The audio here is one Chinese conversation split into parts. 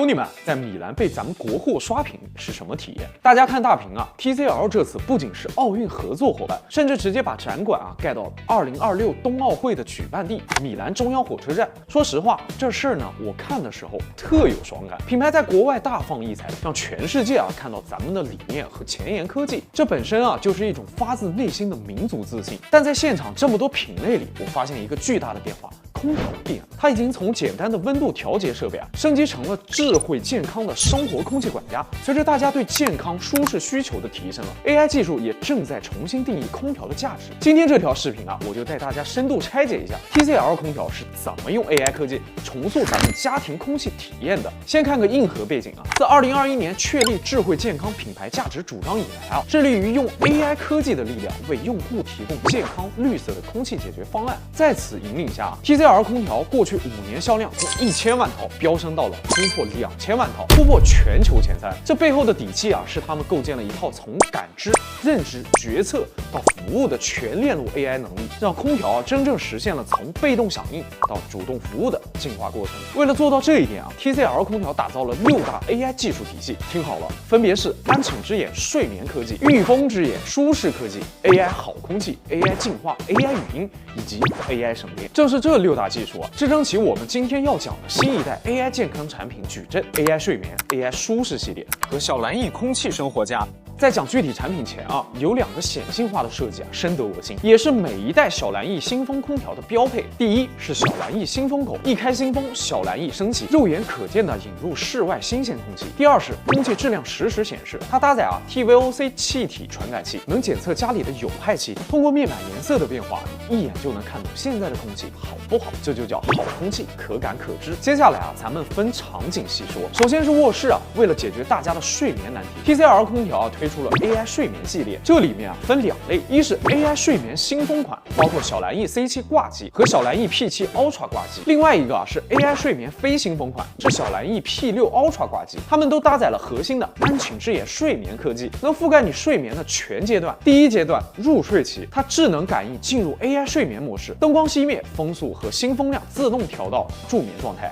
弟们，在米兰被咱们国货刷屏是什么体验？大家看大屏啊 ，TCL 这次不仅是奥运合作伙伴，甚至直接把展馆盖到了2026冬奥会的举办地米兰中央火车站。说实话，这事儿呢，我看的时候特有爽感。品牌在国外大放异彩，让全世界看到咱们的理念和前沿科技，这本身就是一种发自内心的民族自信。但在现场这么多品类里，我发现一个巨大的变化。空调变了，它已经从简单的温度调节设备升级成了智慧健康的生活空气管家。随着大家对健康舒适需求的提升，AI 技术也正在重新定义空调的价值。今天这条视频我就带大家深度拆解一下 TCL 空调是怎么用 AI 科技重塑咱们家庭空气体验的。先看个硬核背景自2021年确立智慧健康品牌价值主张以来致力于用 AI 科技的力量为用户提供健康绿色的空气解决方案。在此引领下，TCL空调过去5年销量从1000万套飙升到了突破2000万套，突破全球前3。这背后的底气是他们构建了一套从感知、认知、决策到服务的全链路 AI 能力，让空调真正实现了从被动响应到主动服务的进化过程。为了做到这一点TCL 空调打造了6大 AI 技术体系，听好了，分别是安寝之眼睡眠科技、御风之眼舒适科技、AI 好空气、AI 净化、AI 语音以及 AI 省电。正是这6大技术支撑起我们今天要讲的新一代 AI 健康产品矩阵 AI 睡眠、AI 舒适系列和小蓝翼空气生活家。在讲具体产品前有2个显性化的设计深得我心，也是每一代小蓝翼新风空调的标配。第一是小蓝翼新风口，一开新风，小蓝翼升起，肉眼可见的引入室外新鲜空气。第二是空气质量实时显示，它搭载TVOC 气体传感器，能检测家里的有害气体，通过面板颜色的变化，一眼就能看懂现在的空气好不好，这就叫好空气，可感可知。接下来咱们分场景细说。首先是卧室为了解决大家的睡眠难题 ，TCL 空调推出了 AI 睡眠系列，这里面分2类，一是 AI 睡眠新风款，包括小蓝翼 C7 挂机和小蓝翼 P7 Ultra 挂机；另外一个是 AI 睡眠非新风款，是小蓝翼 P6 Ultra 挂机，它们都搭载了核心的安寝之眼睡眠科技，能覆盖你睡眠的全阶段。第一阶段入睡期，它智能感应进入 AI 睡眠模式，灯光熄灭，风速和新风量自动调到助眠状态。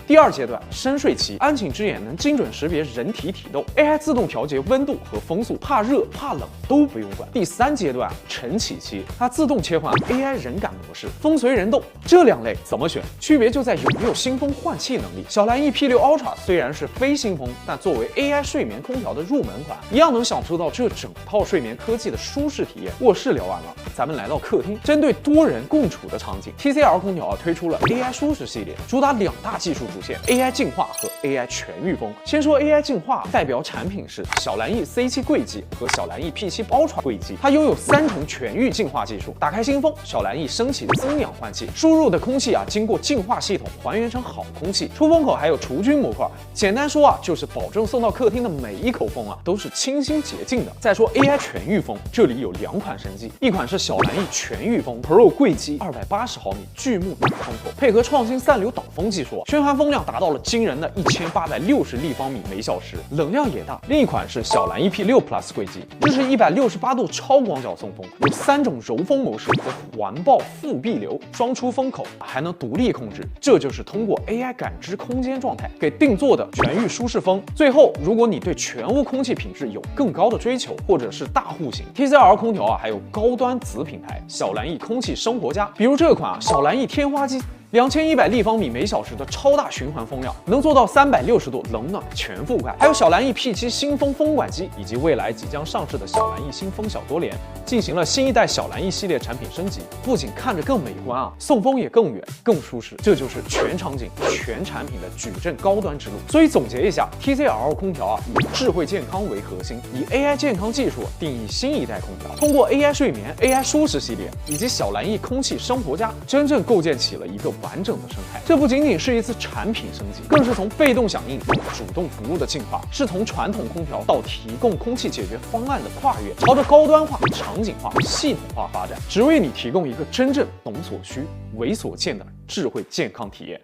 第二阶段深睡期，安寝之眼能精准识别人体体动 ，AI 自动调节温度和风速，怕热怕冷都不用管。第3阶段晨起期，它自动切换 AI 人感模式，风随人动。这2类怎么选？区别就在有没有新风换气能力。小蓝翼 P6 Ultra 虽然是非新风，但作为 AI 睡眠空调的入门款，一样能享受到这整套睡眠科技的舒适体验。卧室聊完了，咱们来到客厅，针对多人共处的场景 ，TCL 空调推出了 AI 舒适系列，主打2大技术主线 AI 净化和 AI 全御风。先说 AI 净化，代表产品是小蓝翼 C7 柜机和小蓝翼 P7 Ultra 柜机，它拥有3重全域净化技术。打开新风，小蓝翼升起增氧换气，输入的空气经过净化系统还原成好空气。出风口还有除菌模块，简单说就是保证送到客厅的每一口风都是清新洁净的。再说 AI 全御风，这里有2款神机，一款是小蓝翼全御风 Pro 柜机，280毫米巨幕大风口，配合创新散流导风技术，循环风量达到了惊人的1860立方米每小时，冷量也大。另一款是小蓝翼 P6 Plus 柜机，支持168度超广角送风，有3种柔风模式和环抱负闭流，双出风口还能独立控制，这就是通过 AI 感知空间状态给定做的全域舒适风。最后，如果你对全屋空气品质有更高的追求，或者是大户型 ，TCL 空调还有高端子品牌小蓝翼空气生活家，比如这款小蓝翼天花机。2100立方米每小时的超大循环风量，能做到360度冷暖全覆盖。还有小蓝翼 P7 新风风管机，以及未来即将上市的小蓝翼新风小多联，进行了新一代小蓝翼系列产品升级，不仅看着更美观送风也更远、更舒适。这就是全场景、全产品的矩阵高端之路。所以总结一下 ，TCL 空调以智慧健康为核心，以 AI 健康技术定义新一代空调，通过 AI 睡眠、AI 舒适系列以及小蓝翼空气生活家，真正构建起了一个完整的生态。这不仅仅是一次产品升级，更是从被动响应到主动服务的进化，是从传统空调到提供空气解决方案的跨越，朝着高端化、场景化、系统化发展，只为你提供一个真正懂所需、为所见的智慧健康体验。